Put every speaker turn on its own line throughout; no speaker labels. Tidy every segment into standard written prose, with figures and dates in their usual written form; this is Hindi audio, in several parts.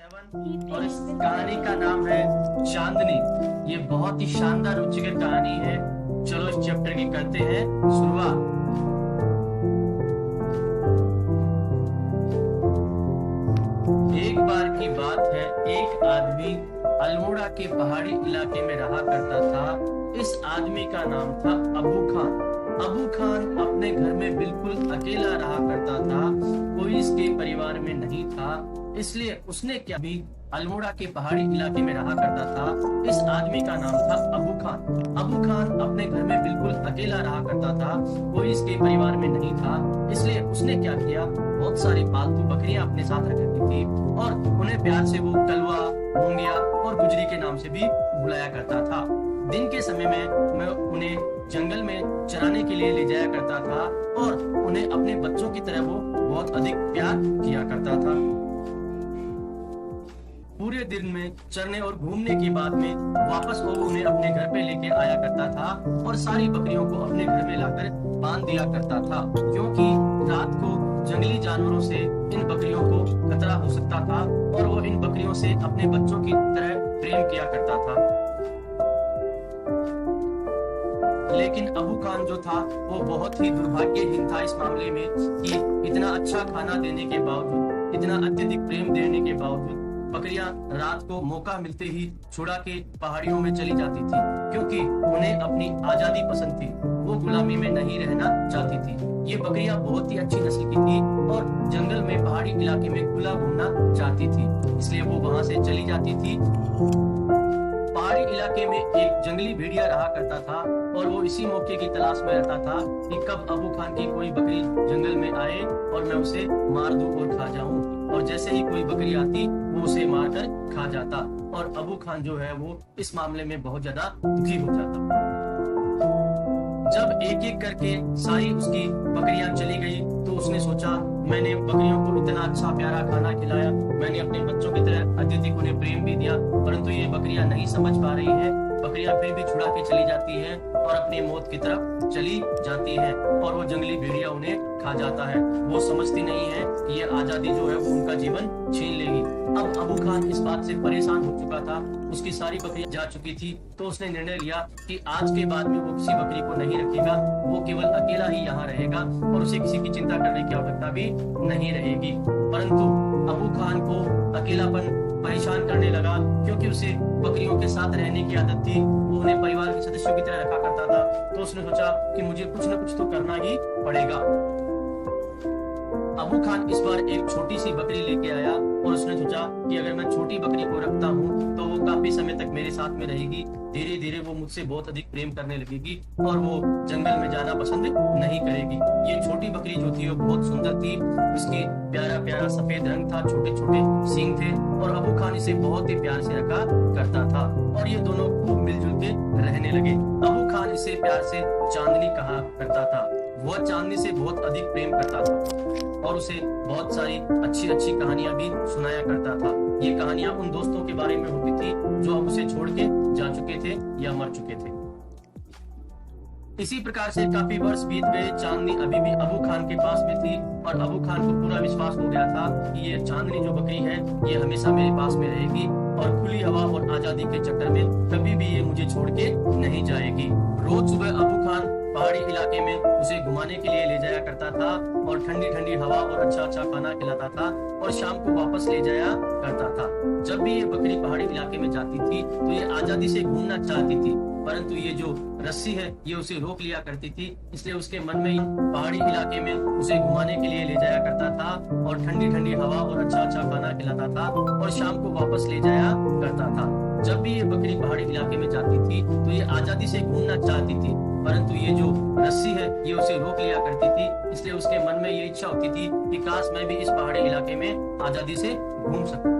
7 और इस कहानी का नाम है चांदनी। ये बहुत ही शानदार रुचिकर कहानी है। चलो इस चैप्टर की करते हैं शुरुआत। एक बार की बात है, एक आदमी अल्मोड़ा के पहाड़ी इलाके में रहा करता था। इस आदमी का नाम था अबू खान। अबू खान अपने घर में बिल्कुल अकेला रहा करता था, कोई इसके परिवार में नहीं था। इसलिए उसने क्या भी अल्मोड़ा के पहाड़ी इलाके में रहा करता था। इस आदमी का नाम था अबू खान। अबू खान अपने घर में बिल्कुल अकेला रहा करता था, कोई इसके परिवार में नहीं था। इसलिए उसने क्या किया, बहुत सारी पालतू बकरियां अपने साथ रखती थी और उन्हें प्यार से वो कलवा, मूंगिया और गुजरी के नाम से भी बुलाया करता था। दिन के समय में मैं उन्हें जंगल में चराने के लिए ले जाया करता था और उन्हें अपने बच्चों की तरह वो बहुत अधिक प्यार किया करता था। पूरे दिन में चरने और घूमने के बाद में वापस वो उन्हें अपने घर पे लेके आया करता था और सारी बकरियों को अपने घर में लाकर बांध दिया करता था, क्योंकि रात को जंगली जानवरों से इन बकरियों को खतरा हो सकता था और वो इन बकरियों से अपने बच्चों की तरह प्रेम किया करता था। लेकिन अबू खान जो था वो बहुत ही दुर्भाग्यहीन था इस मामले में कि इतना अच्छा खाना देने के बावजूद, इतना अत्यधिक प्रेम देने के बावजूद बकरियां रात को मौका मिलते ही छुड़ा के पहाड़ियों में चली जाती थी, क्योंकि उन्हें अपनी आजादी पसंद थी। वो गुलामी में नहीं रहना चाहती थी। ये बकरियां बहुत ही अच्छी नस्ल की थी और जंगल में, पहाड़ी इलाके में खुला घूमना चाहती थी, इसलिए वो वहां से चली जाती थी। पहाड़ी इलाके में एक जंगली भेड़िया रहा करता था और वो इसी मौके की तलाश में रहता था कि कब अबू खान की कोई बकरी जंगल में आए और मैं उसे मार दूं और खा जाऊं। और जैसे ही कोई बकरी आती वो उसे मारकर खा जाता और अबू खान जो है वो इस मामले में बहुत ज्यादा दुखी हो जाता। जब एक एक करके सारी उसकी बकरियां चली गई तो उसने सोचा, मैंने बकरियों को इतना अच्छा प्यारा खाना खिलाया, मैंने अपने बच्चों की तरह अत्यधिक उन्हें प्रेम भी दिया, परंतु ये बकरियां नहीं समझ पा रही हैं। बकरियां फिर भी छुड़ा के चली जाती हैं और अपनी मौत की तरफ चली जाती हैं और वो जंगली भेड़िया उन्हें खा जाता है। वो समझती नहीं है कि ये आजादी जो है वो उनका जीवन छीन लेगी। अब अबू खान इस बात से परेशान हो चुका था, उसकी सारी बकरियां जा चुकी थी, तो उसने निर्णय लिया कि आज के बाद में वो किसी बकरी को नहीं रखेगा, वो केवल अकेला ही यहाँ रहेगा और उसे किसी की चिंता करने की आवश्यकता भी नहीं रहेगी। परंतु अबू खान को अकेलापन परेशान करने लगा, क्योंकि उसे बकरियों के साथ रहने की आदत थी। वो उन्हें परिवार के सदस्यों की तरह रखा करता था, तो उसने सोचा कि मुझे कुछ न कुछ तो करना ही पड़ेगा। अबू खान इस बार एक छोटी सी बकरी लेके आया और उसने सोचा कि अगर मैं छोटी बकरी को रखता हूँ तो वो काफी समय तक मेरे साथ में रहेगी, धीरे धीरे वो मुझसे बहुत अधिक प्रेम करने लगेगी और वो जंगल में जाना पसंद नहीं करेगी। ये छोटी बकरी जो थी वो बहुत सुंदर थी, उसकी प्यारा प्यारा सफेद रंग था, छोटे छोटे सींग थे और अबू खान इसे बहुत ही प्यार से रखा करता था और ये दोनों खूब मिलजुल के रहने लगे। अबू खान इसे प्यार से चांदनी कहा करता था। वह चांदनी से बहुत अधिक प्रेम करता था और उसे बहुत सारी अच्छी अच्छी कहानियां भी सुनाया करता था। ये कहानियां उन दोस्तों के बारे में होती थी जो अब उसे छोड़ के जा चुके थे या मर चुके थे। इसी प्रकार से काफी वर्ष बीत गए। चांदनी अभी भी अबू खान के पास में थी और अबू खान को पूरा विश्वास हो गया था कि ये चांदनी जो बकरी है ये हमेशा मेरे पास में रहेगी और खुली हवा और आजादी के चक्कर में कभी भी ये मुझे छोड़ के नहीं जाएगी। रोज सुबह अबू खान पहाड़ी इलाके में उसे घुमाने के लिए ले जाया करता था और ठंडी ठंडी हवा और अच्छा अच्छा खाना खिलाता था और शाम को वापस ले जाया करता था। जब भी ये बकरी पहाड़ी इलाके में जाती थी तो ये आजादी से घूमना चाहती थी, परंतु ये जो रस्सी है ये उसे रोक लिया करती थी। इसलिए उसके मन में ही पहाड़ी इलाके में उसे घुमाने के लिए ले जाया करता था और ठंडी ठंडी हवा और अच्छा अच्छा खाना खिलाता था और शाम को वापस ले जाया करता था। जब भी ये बकरी पहाड़ी इलाके में जाती थी तो ये आजादी से घूमना चाहती थी, परंतु ये जो रस्सी है ये उसे रोक लिया करती थी। इसलिए उसके मन में ये इच्छा होती थी कि काश मैं भी इस पहाड़ी इलाके में आजादी से घूम सकूं।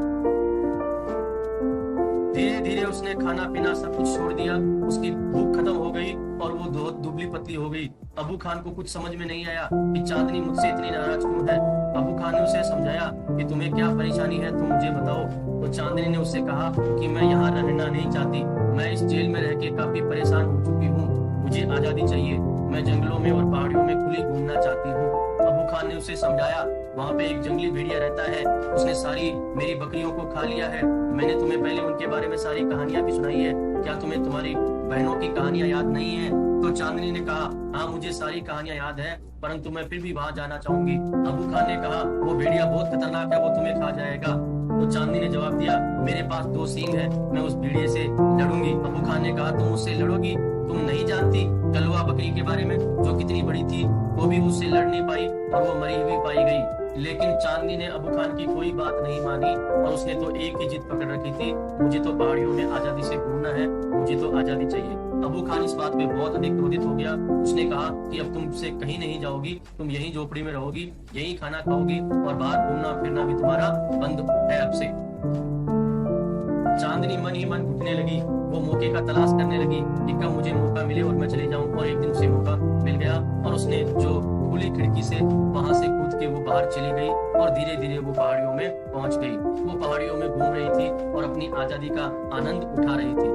धीरे धीरे उसने खाना पीना सब कुछ छोड़ दिया, उसकी भूख खत्म हो गई और वो बहुत दुबली पतली हो गई। अबू खान को कुछ समझ में नहीं आया कि चांदनी मुझसे इतनी नाराज क्यों है। अबू खान ने उसे समझाया कि तुम्हें क्या परेशानी है, तुम मुझे बताओ। तो चांदनी ने उससे कहा कि मैं यहाँ रहना नहीं चाहती, मैं इस जेल में रह के काफी परेशान हो चुकी हूँ, मुझे आजादी चाहिए, मैं जंगलों में और पहाड़ियों में खुली घूमना चाहती हूँ। अबू खान ने उसे समझाया, वहाँ पे एक जंगली भेड़िया रहता है, उसने सारी मेरी बकरियों को खा लिया है। मैंने तुम्हें पहले उनके बारे में सारी कहानियां भी सुनाई है, क्या तुम्हें तुम्हारी बहनों की कहानियां याद नहीं है? तो चांदनी ने कहा, हाँ मुझे सारी कहानियां याद है, परंतु मैं फिर भी वहां जाना चाहूंगी। अबू खान ने कहा, वो भेड़िया बहुत खतरनाक है, वो तुम्हें खा जाएगा। तो चांदनी ने जवाब दिया, मेरे पास 2 सींग है, मैं उस भेड़िए से लड़ूंगी। अबू खान ने कहा, तुम उससे लड़ोगी? तुम नहीं जानती कलवा बकरी के बारे में, जो कितनी बड़ी थी, वो भी उससे लड़ नहीं पाई और वो मरी हुई पाई गई। लेकिन चांदनी ने अबू खान की कोई बात नहीं मानी और उसने तो एक ही जिद पकड़ रखी थी, मुझे तो पहाड़ियों में आजादी से घूमना है, मुझे तो आजादी चाहिए। अबू खान इस बात पे बहुत अधिक क्रोधित हो गया। उसने कहा कि अब तुमसे कहीं नहीं जाओगी, तुम यहीं झोपड़ी में रहोगी, यहीं खाना खाओगी और बाहर घूमना फिरना भी तुम्हारा बंद है अब से। चांदनी मन ही मन घुटने लगी, वो मौके का तलाश करने लगी कि कब मुझे मौका मिले और मैं चले जाऊं। और एक दिन उसे मौका मिल गया और उसने जो खुली खिड़की से वहां से कूद के वो बाहर चली गई और धीरे धीरे वो पहाड़ियों में पहुंच गई। वो पहाड़ियों में घूम रही थी और अपनी आजादी का आनंद उठा रही थी।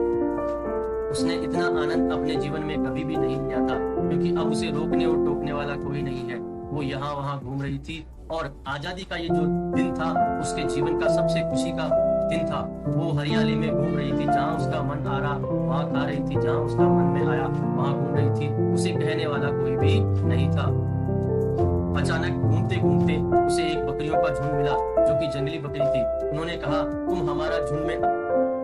उसने इतना आनंद अपने जीवन में कभी भी नहीं लिया था, क्योंकि अब उसे रोकने और टोकने वाला कोई नहीं है। वो यहाँ वहाँ घूम रही थी और आजादी का ये जो दिन था उसके जीवन का सबसे खुशी का दिन था। वो हरियाली में घूम रही थी, जहाँ उसका मन आ रहा वहाँ खा रही थी, जहाँ उसका मन में आया वहाँ घूम रही थी। उसे कहने वाला कोई भी नहीं था। अचानक घूमते घूमते उसे एक बकरियों का झुंड मिला, जो कि जंगली बकरी थी। उन्होंने कहा, तुम हमारा झुंड में।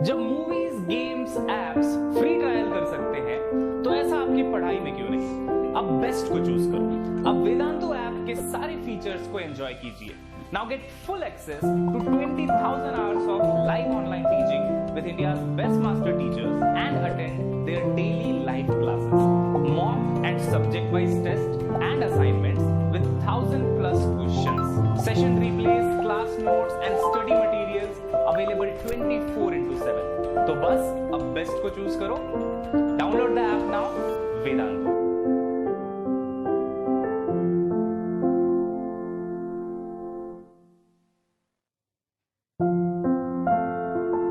जब movies, games, apps free trial कर सकते हैं, तो ऐसा आपकी पढ़ाई में क्यों नहीं? अब बेस्ट को चूज करो। अब वेदांतु ऐप के सारे फीचर्स को एंजॉय कीजिए। Now get full access to 20,000 hours of live online teaching with India's best master teachers and attend their daily live classes. Mock and subject-wise tests and assignments with 1,000+ questions. Session replays, class notes and study materials available 24/7. तो बस अब बेस्ट को चूज करो। Download the app now. Vedantu.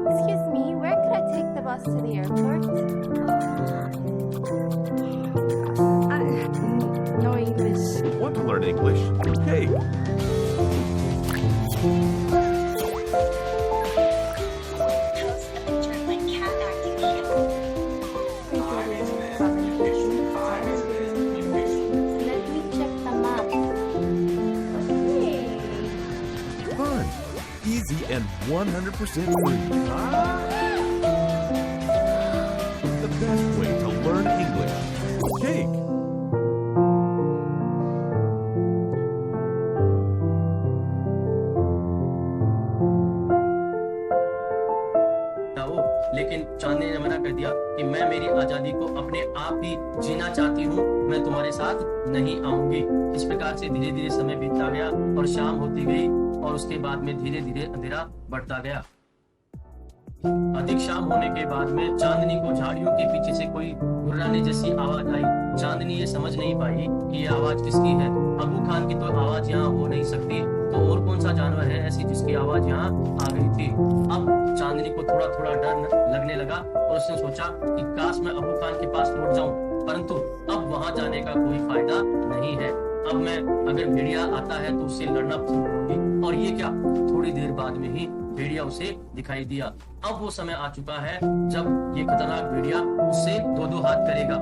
Excuse me, where could I take the bus to the airport? No English.
Want to learn English? Hey,
Post a picture of my cat activated.
Let me check the map. Hey.
fun, easy, and 100% free. The best way to learn English. Cake.
लेकिन चांदनी ने मना कर दिया कि मैं मेरी आजादी को अपने आप ही जीना चाहती हूँ, मैं तुम्हारे साथ नहीं आऊंगी। इस प्रकार से धीरे धीरे समय बीतता गया और शाम होती गई और उसके बाद में धीरे धीरे अंधेरा बढ़ता गया। अधिक शाम होने के बाद में चांदनी को झाड़ियों के पीछे से कोई गुर्राने जैसी आवाज आई। चांदनी ये समझ नहीं पाई कि ये आवाज किसकी है। अबू खान की तो आवाज यहाँ हो नहीं सकती, तो और कौन सा जानवर है ऐसी जिसकी आवाज यहाँ आ गई थी। अब चांदनी को थोड़ा थोड़ा डर लगने लगा और उसने सोचा कि काश मैं अबू खान के पास लौट जाऊं, परंतु अब वहां जाने का कोई फायदा नहीं है। अब मैं अगर भेड़िया आता है तो उससे लड़ना पसंद करूंगी। और ये क्या, थोड़ी देर बाद में ही भेड़िया उसे दिखाई दिया। अब वो समय आ चुका है जब ये खतरनाक भेड़िया उससे दो दो हाथ करेगा।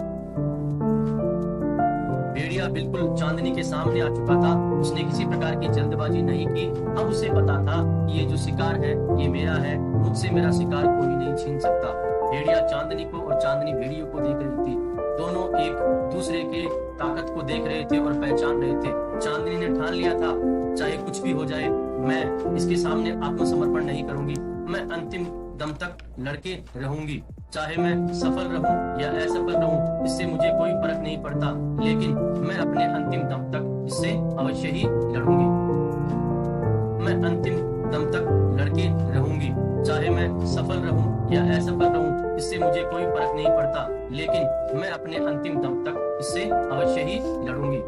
भेड़िया बिल्कुल चांदनी के सामने आ चुका था। उसने किसी प्रकार की जल्दबाजी नहीं की। अब उसे पता था कि ये जो शिकार है ये मेरा है, मुझसे मेरा शिकार कोई नहीं छीन सकता। भेड़िया चांदनी को और चांदनी भेड़ियों को देख रही थी। दोनों एक दूसरे के ताकत को देख रहे थे और पहचान रहे थे। चांदनी ने ठान लिया था, चाहे कुछ भी हो जाए मैं इसके सामने आत्मसमर्पण नहीं करूंगी। मैं अंतिम दम तक लड़के रहूंगी, चाहे मैं सफल रहूं या असफल रहूं, इससे मुझे कोई फर्क नहीं पड़ता, लेकिन मैं अपने अंतिम दम तक इससे अवश्य ही लड़ूंगी। मैं अंतिम दम तक लड़के रहूंगी, चाहे मैं सफल रहूं या असफल रहूं, इससे मुझे कोई फर्क नहीं पड़ता, लेकिन मैं अपने अंतिम दम तक इससे अवश्य ही लड़ूंगी।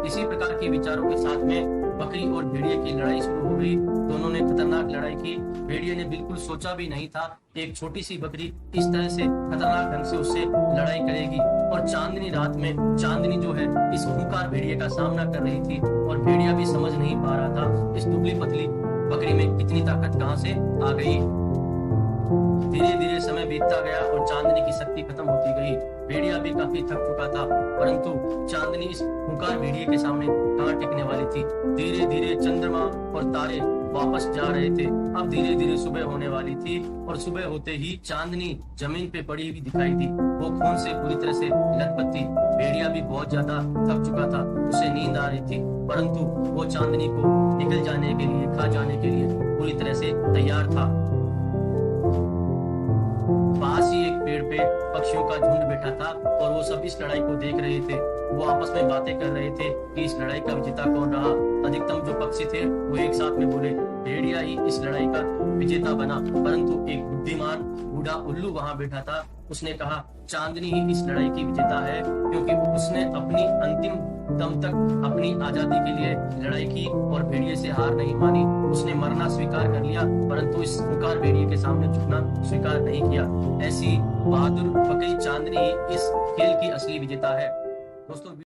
इसी प्रकार के विचारों के साथ में बकरी और भेड़िए की लड़ाई शुरू हो गई। दोनों ने खतरनाक लड़ाई की। भेड़िए ने बिल्कुल सोचा भी नहीं था एक छोटी सी बकरी इस तरह से खतरनाक ढंग से उससे लड़ाई करेगी। और चांदनी रात में चांदनी जो है इस खूंखार भेड़िए का सामना कर रही थी और भेड़िया भी समझ नहीं पा रहा था इस दुबली पतली बकरी में इतनी ताकत कहां से आ गई। धीरे धीरे समय बीतता गया और चांदनी की शक्ति खत्म होती गई। भेड़िया भी काफी थक चुका था, परंतु चांदनी इस खूंखार भेड़िए के सामने कहां टिकने वाली थी। धीरे धीरे चंद्रमा और तारे वापस जा रहे थे। अब धीरे धीरे सुबह होने वाली थी और सुबह होते ही चांदनी जमीन पे पड़ी हुई दिखाई दी। वो खून से पूरी तरह से लथपथ थी। भेड़िया भी बहुत ज्यादा थक चुका था, उसे नींद आ रही थी, परंतु वो चांदनी को निकल जाने के लिए, खा जाने के लिए पूरी तरह से तैयार था। पास ही एक पेड़ पे पक्षियों का झुंड बैठा था और वो सब इस लड़ाई को देख रहे थे। वो आपस में बातें कर रहे थे कि इस लड़ाई का विजेता कौन रहा। अधिकतम जो पक्षी थे वो एक साथ में बोले भेड़िया ही इस लड़ाई का विजेता बना, परंतु एक बुद्धिमान बूढ़ा उल्लू वहां बैठा था। उसने कहा चांदनी ही इस लड़ाई की विजेता है, क्योंकि उसने अपनी अंतिम दम तक अपनी आजादी के लिए लड़ाई की और भेड़िए से हार नहीं मानी। उसने मरना स्वीकार कर लिया, परंतु इस खूंखार भेड़िए के सामने झुकना स्वीकार नहीं किया। ऐसी बहादुर बकरी चांदनी ही इस खेल की असली विजेता है। दोस्तों